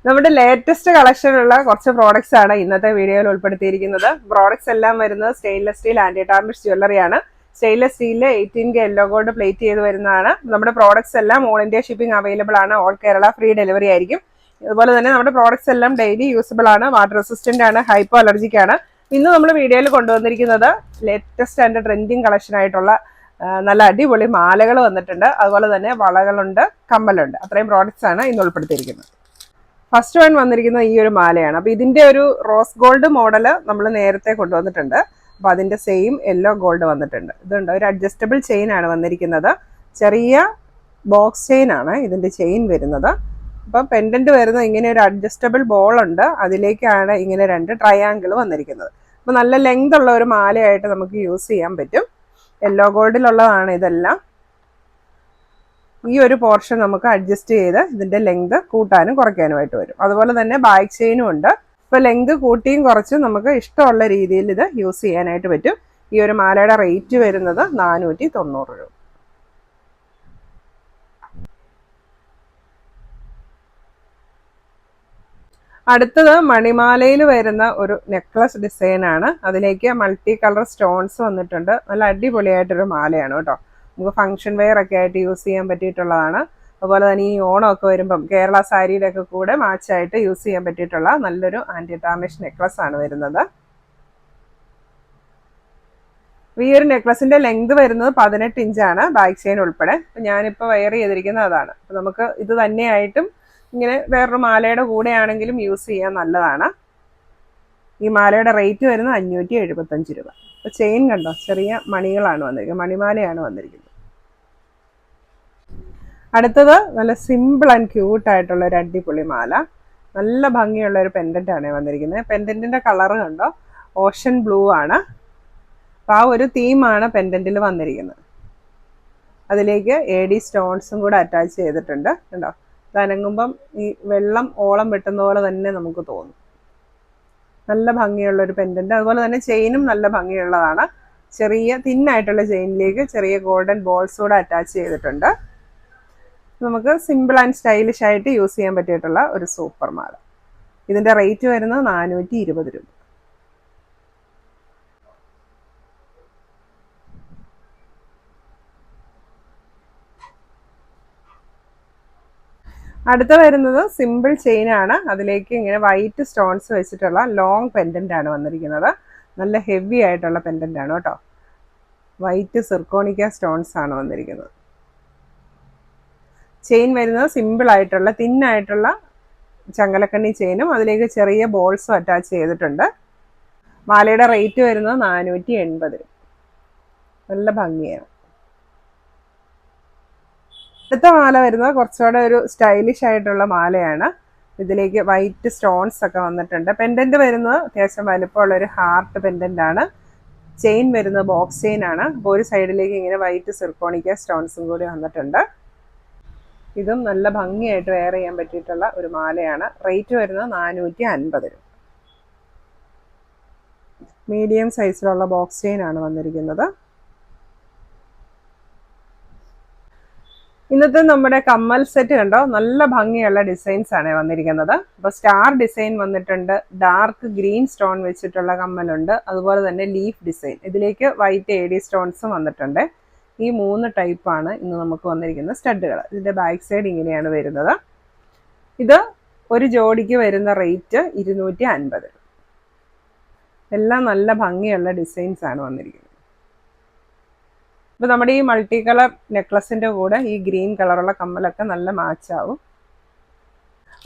നമ്മുടെ ലേറ്റസ്റ്റ് കളക്ഷനുള്ള കുറച്ച് പ്രോഡക്ട്സ് ആണ് ഇന്നത്തെ വീഡിയോയിൽ ഉൾപ്പെടുത്തിയിരിക്കുന്നത്. പ്രോഡക്ട്സ് എല്ലാം വരുന്നത് സ്റ്റെയിൻലെസ് സ്റ്റീൽ ആന്റി ടാർണിഷ് ജ്വല്ലറിയാണ്. സ്റ്റെയിൻലെസ് സ്റ്റീലിൽ 18K യെല്ലോ ഗോൾഡ് പ്ലേറ്റ് ചെയ്ത് വരുന്നതാണ്. നമ്മുടെ പ്രോഡക്ട്സ് എല്ലാം ഓൾ ഇന്ത്യ ഷിപ്പിംഗ് അവൈലബിൾ ആണ്. ഓൾ കേരള ഫ്രീ ഡെലിവറി ആയിരിക്കും. അതുപോലെ തന്നെ നമ്മുടെ പ്രോഡക്ട്സ് എല്ലാം ഡെയിലി യൂസബിൾ ആണ്, വാട്ടർ റെസിസ്റ്റന്റ് ആണ്, ഹൈപ്പോ അലർജിക് ആണ്. ഇന്ന് നമ്മൾ വീഡിയോയിൽ കൊണ്ടുവന്നിരിക്കുന്നത് ലേറ്റസ്റ്റ് ആൻഡ് ട്രെൻഡിങ് കളക്ഷൻ ആയിട്ടുള്ള നല്ല അടിപൊളി മാലകൾ വന്നിട്ടുണ്ട്. അതുപോലെ തന്നെ വളകളുണ്ട്, കമ്മലുണ്ട്. അത്രയും പ്രോഡക്ട്സ് ആണ് ഇന്ന് ഉൾപ്പെടുത്തിയിരിക്കുന്നത്. ഫസ്റ്റ് വൺ വന്നിരിക്കുന്നത് ഈ ഒരു മാലയാണ്. അപ്പോൾ ഇതിന്റെ ഒരു റോസ് ഗോൾഡ് മോഡൽ നമ്മൾ നേരത്തെ കൊണ്ടുവന്നിട്ടുണ്ട്. അപ്പോൾ അതിന്റെ സെയിം യെല്ലോ ഗോൾഡ് വന്നിട്ടുണ്ട്. ഇതുണ്ട്, ഒരു അഡ്ജസ്റ്റബിൾ ചെയിൻ ആണ് വന്നിരിക്കുന്നത്. ചെറിയ ബോക്സ് ചെയിൻ ആണ് ഇതിന്റെ ചെയിൻ വരുന്നത്. അപ്പം പെൻഡന്റ് വരുന്നത് ഇങ്ങനെ ഒരു അഡ്ജസ്റ്റബിൾ ബോൾ ഉണ്ട്, അതിലേക്കാണ് ഇങ്ങനെ രണ്ട് ട്രയാങ്കിൾ വന്നിരിക്കുന്നത്. അപ്പോൾ നല്ല ലെങ്ത് ഉള്ള ഒരു മാലയായിട്ട് നമുക്ക് യൂസ് ചെയ്യാൻ പറ്റും. യെല്ലോ ഗോൾഡിലുള്ളതാണ് ഇതെല്ലാം. ഈ ഒരു പോർഷൻ നമുക്ക് അഡ്ജസ്റ്റ് ചെയ്ത് ഇതിന്റെ ലെങ്ത് കൂട്ടാനും കുറയ്ക്കാനുമായിട്ട് വരും. അതുപോലെ തന്നെ ബാക്ക് ചെയിനും ഉണ്ട്. ഇപ്പൊ ലെങ്ത് കൂട്ടിയും കുറച്ചും നമുക്ക് ഇഷ്ടമുള്ള രീതിയിൽ ഇത് യൂസ് ചെയ്യാനായിട്ട് പറ്റും. ഈ ഒരു മാലയുടെ റേറ്റ് വരുന്നത് 490 രൂപ. അടുത്തത് മണിമാലയിൽ വരുന്ന ഒരു നെക്ലസ് ഡിസൈൻ ആണ്. അതിലേക്ക് മൾട്ടി കളർ സ്റ്റോൺസ് വന്നിട്ടുണ്ട്. നല്ല അടിപൊളിയായിട്ടൊരു മാലയാണ് കേട്ടോ. നമുക്ക് ഫംഗ്ഷൻ വെയർ ഒക്കെ ആയിട്ട് യൂസ് ചെയ്യാൻ പറ്റിയിട്ടുള്ളതാണ്. അതുപോലെ തന്നെ ഈ ഓണമൊക്കെ വരുമ്പം കേരള സാരിയുടെ ഒക്കെ കൂടെ മാച്ചായിട്ട് യൂസ് ചെയ്യാൻ പറ്റിയിട്ടുള്ള നല്ലൊരു ആന്റി ടാർണിഷ് നെക്ലസ് ആണ് വരുന്നത്. ഈ ഒരു നെക്ലസിന്റെ ലെങ്ത് വരുന്നത് 18 ഇഞ്ചാണ്, ബാക്ക് ചെയിൻ ഉൾപ്പെടെ. ഞാനിപ്പോൾ വെയർ ചെയ്തിരിക്കുന്നത് അതാണ്. അപ്പം നമുക്ക് ഇത് തന്നെയായിട്ടും ഇങ്ങനെ വേറൊരു മാലയുടെ കൂടെ ആണെങ്കിലും യൂസ് ചെയ്യാൻ നല്ലതാണ്. ഈ മാലയുടെ റേറ്റ് വരുന്നത് 575 രൂപ. അപ്പോൾ ചെയിൻ കണ്ടോ, ചെറിയ മണികളാണ് വന്നിരിക്കുന്നത്, മണിമാലയാണ് വന്നിരിക്കുന്നത്. അടുത്തത് നല്ല സിമ്പിൾ ആൻഡ് ക്യൂട്ട് ആയിട്ടുള്ള ഒരു അടിപൊളി മാല. നല്ല ഭംഗിയുള്ള ഒരു പെൻഡന്റ് ആണ് വന്നിരിക്കുന്നത്. പെൻഡന്റിന്റെ കളർ കണ്ടോ, ഓഷൻ ബ്ലൂ ആണ്. അപ്പോൾ ആ ഒരു തീമാണ് പെൻഡന്റിൽ വന്നിരിക്കുന്നത്. അതിലേക്ക് AD സ്റ്റോൺസും കൂടെ അറ്റാച്ച് ചെയ്തിട്ടുണ്ട്. കണ്ടോ, നനങ്ങുമ്പം ഈ വെള്ളം ഓളം വെട്ടുന്ന പോലെ തന്നെ നമുക്ക് തോന്നും. നല്ല ഭംഗിയുള്ള ഒരു പെൻഡന്റ്. അതുപോലെ തന്നെ ചെയിനും നല്ല ഭംഗിയുള്ളതാണ്. ചെറിയ തിന്നായിട്ടുള്ള ചെയിനിലേക്ക് ചെറിയ ഗോൾഡൻ ബോൾസ് കൂടെ അറ്റാച്ച് ചെയ്തിട്ടുണ്ട്. നമുക്ക് സിമ്പിൾ ആൻഡ് സ്റ്റൈലിഷ് ആയിട്ട് യൂസ് ചെയ്യാൻ പറ്റിയിട്ടുള്ള ഒരു സൂപ്പർ മാല. ഇതിന്റെ റേറ്റ് വരുന്നത് 420 രൂപ. അടുത്ത വരുന്നത് സിമ്പിൾ ചെയിൻ ആണ്. അതിലേക്ക് ഇങ്ങനെ വൈറ്റ് സ്റ്റോൺസ് വെച്ചിട്ടുള്ള ലോങ് പെൻഡന്റ് ആണ് വന്നിരിക്കുന്നത്. നല്ല ഹെവി ആയിട്ടുള്ള പെൻഡന്റ് ആണ് കേട്ടോ. വൈറ്റ് സിർക്കോണിക്ക സ്റ്റോൺസ് ആണ് വന്നിരിക്കുന്നത്. ചെയിൻ വരുന്നത് സിമ്പിൾ ആയിട്ടുള്ള തിന്നായിട്ടുള്ള ചങ്ങലക്കണ്ണി ചെയിനും അതിലേക്ക് ചെറിയ ബോൾസും അറ്റാച്ച് ചെയ്തിട്ടുണ്ട്. മാലയുടെ റേറ്റ് വരുന്നത് 480 രൂപ. നല്ല ഭംഗിയാണ്. അടുത്ത മാല വരുന്നത് കുറച്ചുകൂടെ ഒരു സ്റ്റൈലിഷ് ആയിട്ടുള്ള മാലയാണ്. ഇതിലേക്ക് വൈറ്റ് സ്റ്റോൺസ് ഒക്കെ വന്നിട്ടുണ്ട്. പെൻഡന്റ് വരുന്നത് അത്യാവശ്യം വലുപ്പമുള്ള ഒരു ഹാർട്ട് പെൻഡന്റ് ആണ്. ചെയിൻ വരുന്നത് ബോക്സ് ചെയിൻ ആണ്. അപ്പോൾ ഒരു സൈഡിലേക്ക് ഇങ്ങനെ വൈറ്റ് സിർക്കോണിക്ക സ്റ്റോൺസും കൂടി വന്നിട്ടുണ്ട്. ഇതും നല്ല ഭംഗിയായിട്ട് വെയർ ചെയ്യാൻ പറ്റിയിട്ടുള്ള ഒരു മാലയാണ്. റേറ്റ് വരുന്നത് 450 രൂപ. മീഡിയം സൈസിലുള്ള ബോക്സ് ചെയിൻ ആണ് വന്നിരിക്കുന്നത്. ഇന്നത്തെ നമ്മുടെ കമ്മൽ സെറ്റ് കണ്ടോ, നല്ല ഭംഗിയുള്ള ഡിസൈൻസ് ആണ് വന്നിരിക്കുന്നത്. അപ്പോൾ സ്റ്റാർ ഡിസൈൻ വന്നിട്ടുണ്ട്, ഡാർക്ക് ഗ്രീൻ സ്റ്റോൺ വെച്ചിട്ടുള്ള കമ്മലുണ്ട്, അതുപോലെ തന്നെ ലീഫ് ഡിസൈൻ. ഇതിലേക്ക് വൈറ്റ് AD സ്റ്റോൺസും വന്നിട്ടുണ്ട്. ഈ 3 ടൈപ്പാണ് ഇന്ന് നമുക്ക് വന്നിരിക്കുന്ന സ്റ്റഡുകൾ. ഇതിന്റെ ബാക്ക് സൈഡ് ഇങ്ങനെയാണ് വരുന്നത്. ഇത് ഒരു ജോഡിക്ക് വരുന്ന റേറ്റ് 250. എല്ലാം നല്ല ഭംഗിയുള്ള ഡിസൈൻസ് ആണ് വന്നിരിക്കുന്നത്. ഇപ്പൊ നമ്മുടെ ഈ മൾട്ടി കളർ നെക്ലസിന്റെ കൂടെ ഈ ഗ്രീൻ കളറുള്ള കമ്മലൊക്കെ നല്ല മാച്ചാവും.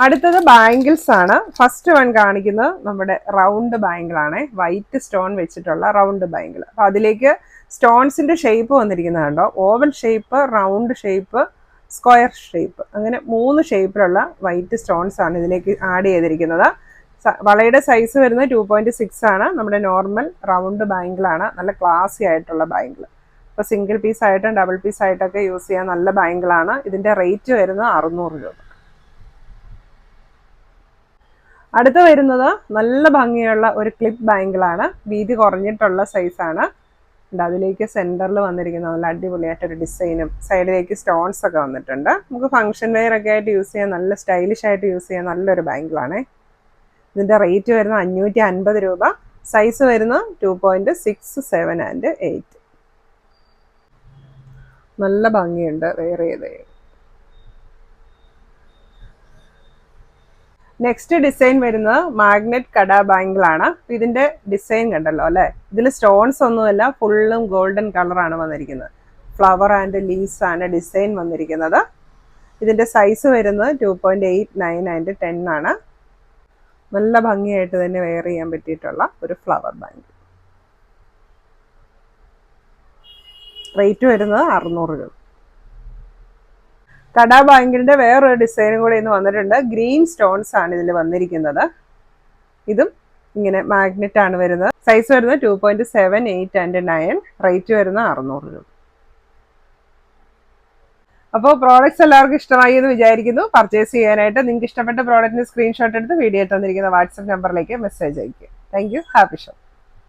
അടുത്തത് ബാംഗിൾസ് ആണ്. ഫസ്റ്റ് വൺ കാണിക്കുന്നത് നമ്മുടെ റൗണ്ട് ബാംഗിൾ ആണ്. വൈറ്റ് സ്റ്റോൺ വെച്ചിട്ടുള്ള റൗണ്ട് ബാംഗിൾ. അപ്പൊ അതിലേക്ക് സ്റ്റോൺസിന്റെ ഷേപ്പ് വന്നിരിക്കുന്നത് കണ്ടോ, oval shape, round shape, square shape, അങ്ങനെ 3 ഷേപ്പിലുള്ള വൈറ്റ് സ്റ്റോൺസ് ആണ് ഇതിലേക്ക് ആഡ് ചെയ്തിരിക്കുന്നത്. വളയുടെ സൈസ് വരുന്നത് 2.6 ആണ്. നമ്മുടെ നോർമൽ റൗണ്ട് ബാംഗിൾ ആണ്. നല്ല ക്ലാസി ആയിട്ടുള്ള ബാംഗിൾ. ഇപ്പോൾ സിംഗിൾ പീസ് ആയിട്ടും ഡബിൾ പീസ് ആയിട്ടൊക്കെ യൂസ് ചെയ്യാൻ നല്ല ബാംഗിളാണ്. ഇതിന്റെ റേറ്റ് വരുന്നത് 600 രൂപ. അടുത്ത വരുന്നത് നല്ല ഭംഗിയുള്ള ഒരു ക്ലിപ്പ് ബാംഗിളാണ്. വീതി കുറഞ്ഞിട്ടുള്ള സൈസാണ്. അതിലേക്ക് സെൻറ്ററിൽ വന്നിരിക്കുന്ന നല്ല അടിപൊളിയായിട്ടൊരു ഡിസൈനും സൈഡിലേക്ക് സ്റ്റോൺസ് ഒക്കെ വന്നിട്ടുണ്ട്. നമുക്ക് ഫംഗ്ഷൻ വെയർ ഒക്കെ ആയിട്ട് യൂസ് ചെയ്യാൻ നല്ല സ്റ്റൈലിഷ് ആയിട്ട് യൂസ് ചെയ്യാൻ നല്ലൊരു ബാങ്കിളാണേ. ഇതിൻ്റെ റേറ്റ് വരുന്നത് 550 രൂപ. സൈസ് വരുന്നത് 2.67 and 8. നല്ല ഭംഗിയുണ്ട് വെയർ ചെയ്ത്. നെക്സ്റ്റ് ഡിസൈൻ വരുന്നത് മാഗ്നറ്റ് കട ബാങ്കിളാണ്. ഇതിന്റെ ഡിസൈൻ കണ്ടല്ലോ അല്ലേ. ഇതിൽ സ്റ്റോൺസ് ഒന്നുമല്ല, ഫുള്ളും ഗോൾഡൻ കളറാണ് വന്നിരിക്കുന്നത്. ഫ്ലവർ ആൻഡ് ലീവ്സ് ആണ് ഡിസൈൻ വന്നിരിക്കുന്നത്. ഇതിന്റെ സൈസ് വരുന്നത് 2.89 and 10 ആണ്. നല്ല ഭംഗിയായിട്ട് തന്നെ വെയർ ചെയ്യാൻ പറ്റിയിട്ടുള്ള ഒരു ഫ്ലവർ ബാങ്ക്. റേറ്റ് വരുന്നത് 600 രൂപ. കട ബാങ്കിന്റെ വേറൊരു ഡിസൈനും കൂടെ ഇന്ന് വന്നിട്ടുണ്ട്. ഗ്രീൻ സ്റ്റോൺസ് ആണ് ഇതിൽ വന്നിരിക്കുന്നത്. ഇതും ഇങ്ങനെ മാഗ്നറ്റ് ആണ് വരുന്നത്. സൈസ് വരുന്നത് 2.78 and 9. റേറ്റ് വരുന്നത് 600 രൂപ. അപ്പോൾ പ്രോഡക്റ്റ്സ് എല്ലാവർക്കും ഇഷ്ടമായി എന്ന് വിചാരിക്കുന്നു. പർച്ചേസ് ചെയ്യാനായിട്ട് നിങ്ങൾക്ക് ഇഷ്ടപ്പെട്ട പ്രോഡക്റ്റിന് സ്ക്രീൻഷോട്ട് എടുത്ത് വീഡിയോ തന്നിരിക്കുന്ന വാട്സപ്പ് നമ്പറിലേക്ക് മെസ്സേജ് അയയ്ക്കുക. Thank you. Happy show.